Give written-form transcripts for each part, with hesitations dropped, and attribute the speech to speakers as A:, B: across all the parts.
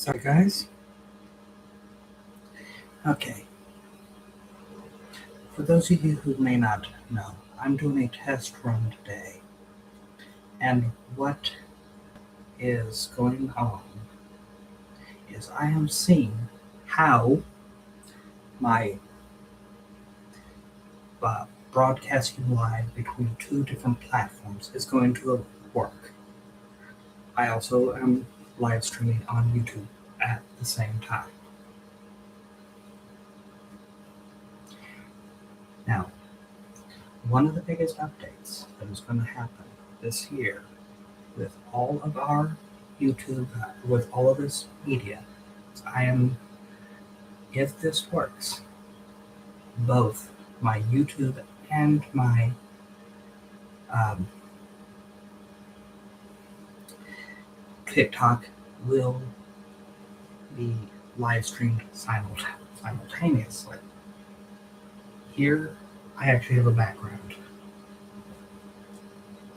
A: Sorry, guys. Okay, for those of you who may not know, I'm doing a test run today, and what is going on is I am seeing how my broadcasting live between two different platforms is going to work. I also am live streaming on YouTube at the same time. Now, one of the biggest updates that is going to happen this year with all of our YouTube, with all of this media, if this works, both my YouTube and my um, TikTok will be live streamed simultaneously. Here, I actually have a background.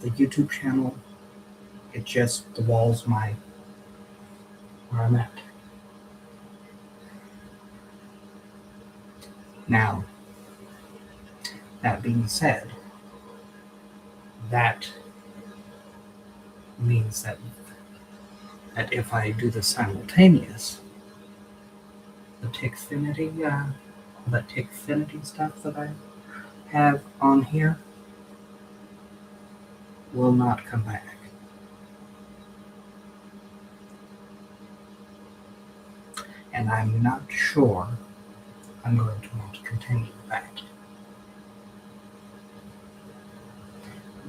A: The YouTube channel, it just the walls where I'm at. Now, that being said, that means that if I do the simultaneous, the Tickfinity stuff that I have on here will not come back. And I'm not sure I'm going to want to continue that.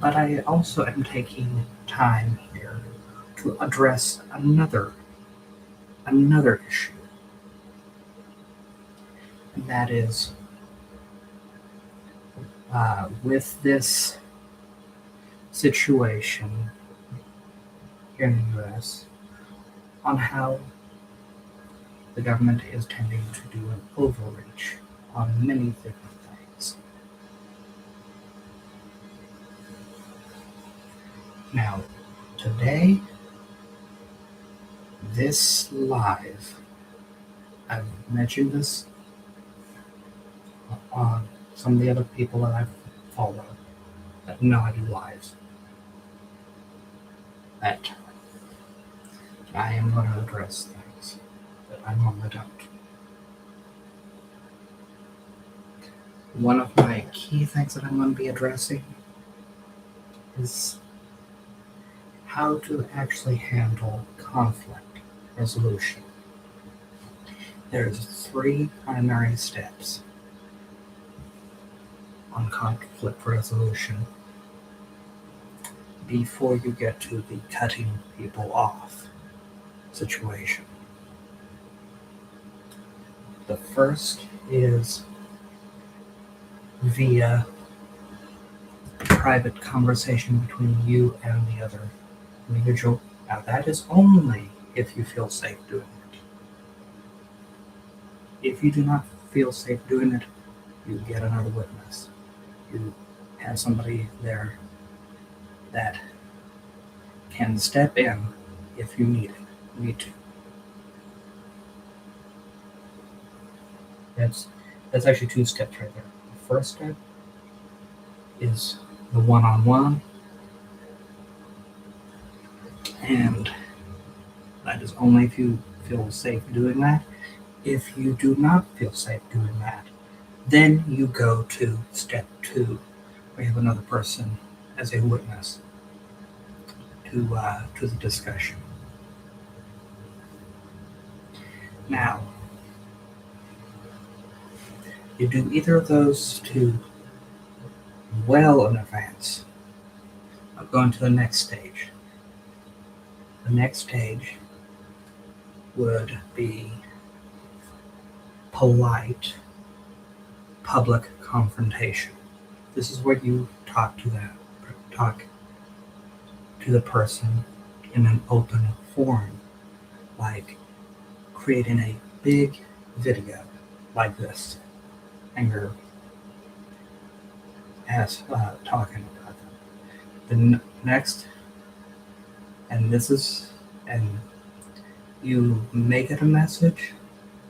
A: But I also am taking time here to address another issue. And that is with this situation here in the US on how the government is tending to do an overreach on many different things. Now, today, this live, I've mentioned this on some of the other people that I've followed that know I do lives, that I am going to address things that I normally don't. One of my key things that I'm going to be addressing is how to actually handle conflict resolution. There's 3 primary steps on conflict resolution before you get to the cutting people off situation. The first is via private conversation between you and the other individual. Now, that is only if you feel safe doing it. If you do not feel safe doing it, you get another witness. You have somebody there that can step in if you need to. That's actually 2 steps right there. The first step is the one-on-one, and that is only if you feel safe doing that. If you do not feel safe doing that, then you go to step 2, where you have another person as a witness to the discussion. Now, you do either of those 2 well in advance of going to the next stage. The next stage would be polite public confrontation. This is where you talk to the person in an open forum, like creating a big video like this, and you're talking about them. The next, and You make it a message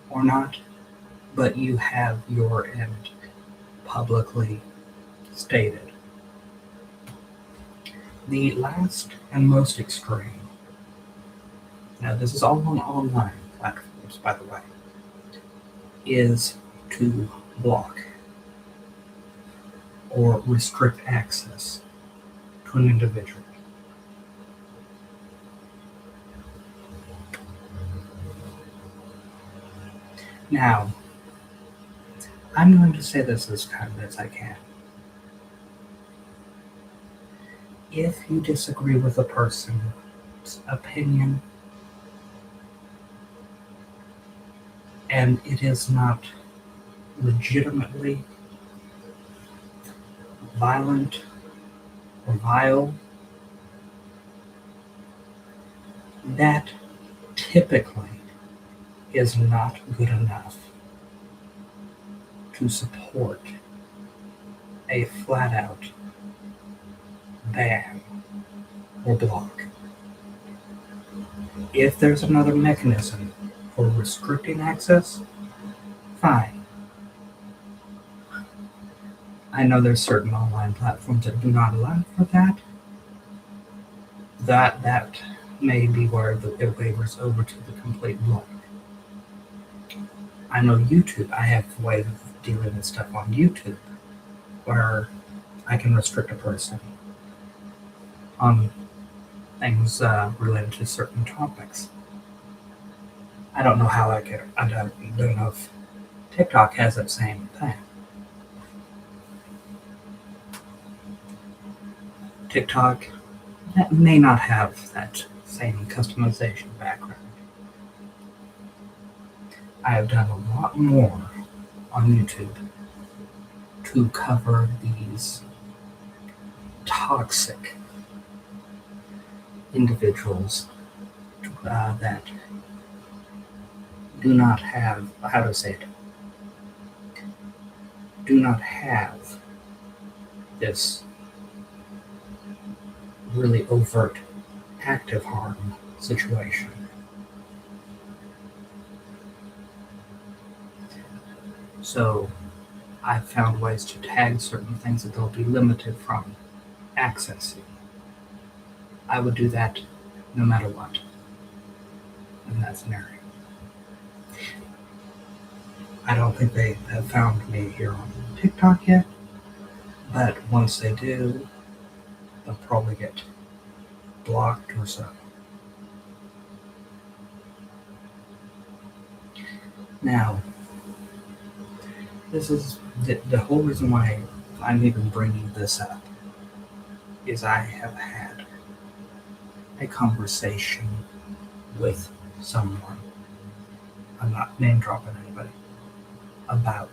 A: or not, but you have your end publicly stated. The last and most extreme, now this is all on online platforms, by the way, is to block or restrict access to an individual. Now, I'm going to say this as kindly as I can. If you disagree with a person's opinion and it is not legitimately violent or vile, that typically is not good enough to support a flat out ban or block. If there's another mechanism for restricting access, fine. I know there's certain online platforms that do not allow for that. That may be where it wavers over to the complete block. I know YouTube, I have ways of dealing with stuff on YouTube where I can restrict a person on things related to certain topics. I don't know how I don't know if TikTok has that same thing. TikTok that may not have that same customization background. I have done a lot more on YouTube to cover these toxic individuals that do not have, how to say it, do not have this really overt active harm situation. So I've found ways to tag certain things that they'll be limited from accessing. I would do that no matter what in that scenario. I don't think they have found me here on TikTok yet, but once they do, they'll probably get blocked or so. Now, this is the whole reason why I'm even bringing this up is I have had a conversation with someone, I'm not name dropping anybody, about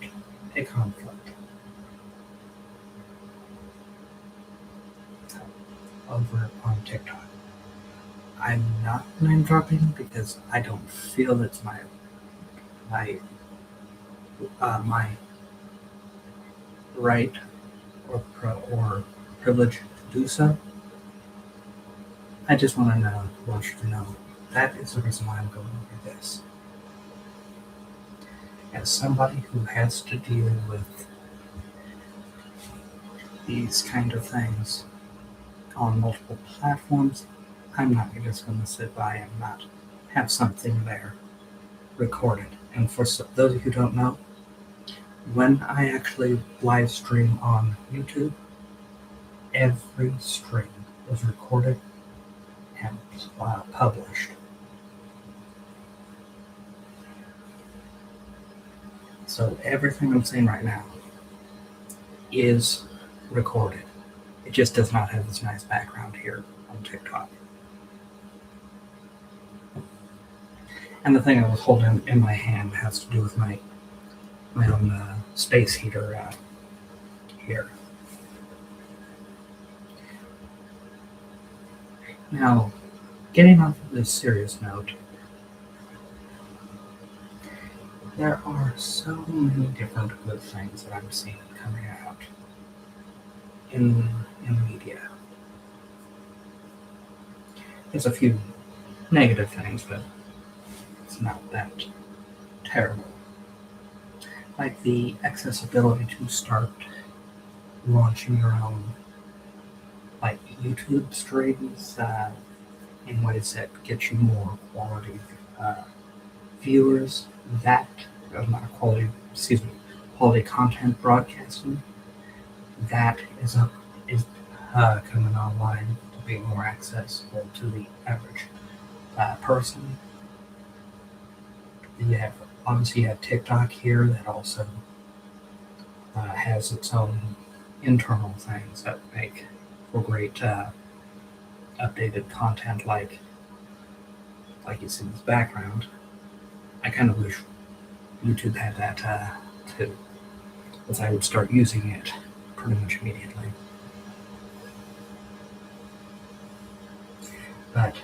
A: a conflict over on TikTok. I'm not name dropping because I don't feel it's my right or privilege to do so. I just want you to know that is the reason why I'm going over this. As somebody who has to deal with these kind of things on multiple platforms, I'm not just going to sit by and not have something there recorded. And for those of you who don't know, when I actually live stream on YouTube, every stream was recorded and published. So everything I'm saying right now is recorded. It just does not have this nice background here on TikTok. And the thing I was holding in my hand has to do with my own space heater here. Now, getting off of this serious note, there are so many different good things that I'm seeing coming out in media. There's a few negative things, but it's not that terrible. Like the accessibility to start launching your own like YouTube streams in ways that get you more quality viewers. That not quality, excuse me, quality content broadcasting. That is coming online to be more accessible to the average person. You have obviously you have TikTok here that also has its own internal things that make for great updated content, like you see in this background. I kind of wish YouTube had that too, because I would start using it pretty much immediately. But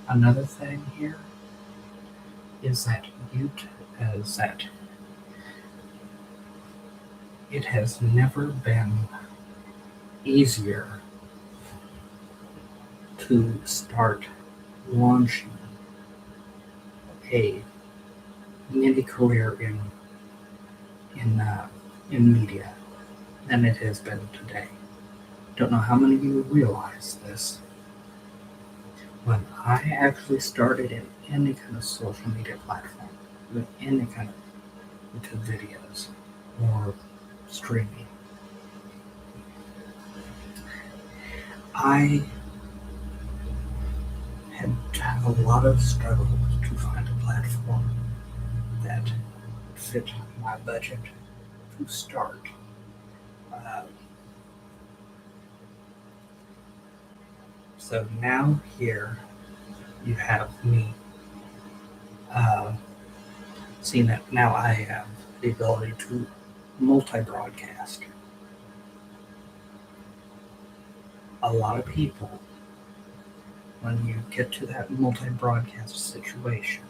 A: another thing here is that it has never been easier to start launching a mini career in media than it has been today. Don't know how many of you realize this. When I actually started in any kind of social media platform, with any kind of YouTube videos or streaming, I had a lot of struggle to find a platform that fit my budget to start. So now here you have me seeing that now I have the ability to multi-broadcast. A lot of people, when you get to that multi-broadcast situation,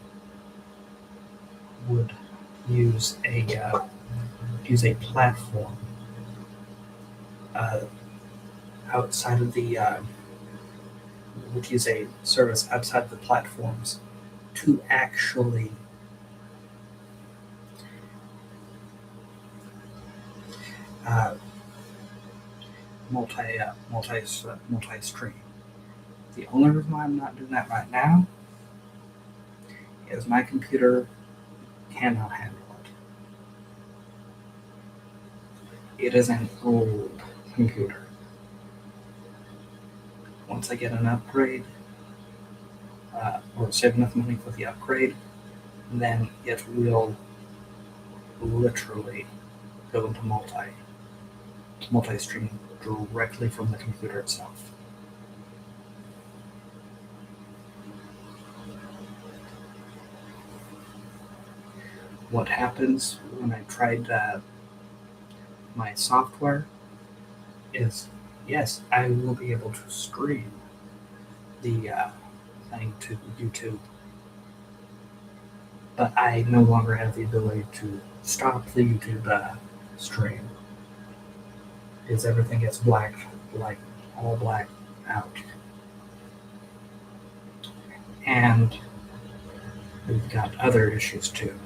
A: would use a platform outside of the would use a service outside of the platforms to actually multi-stream. The only reason why I'm not doing that right now is my computer cannot handle it. It is an old computer. Once I get an upgrade, or save enough money for the upgrade, then it will literally go into multi-stream directly from the computer itself. What happens when I tried my software is, yes, I will be able to stream the thing to YouTube, but I no longer have the ability to stop the YouTube stream, because everything gets all black out. And we've got other issues too.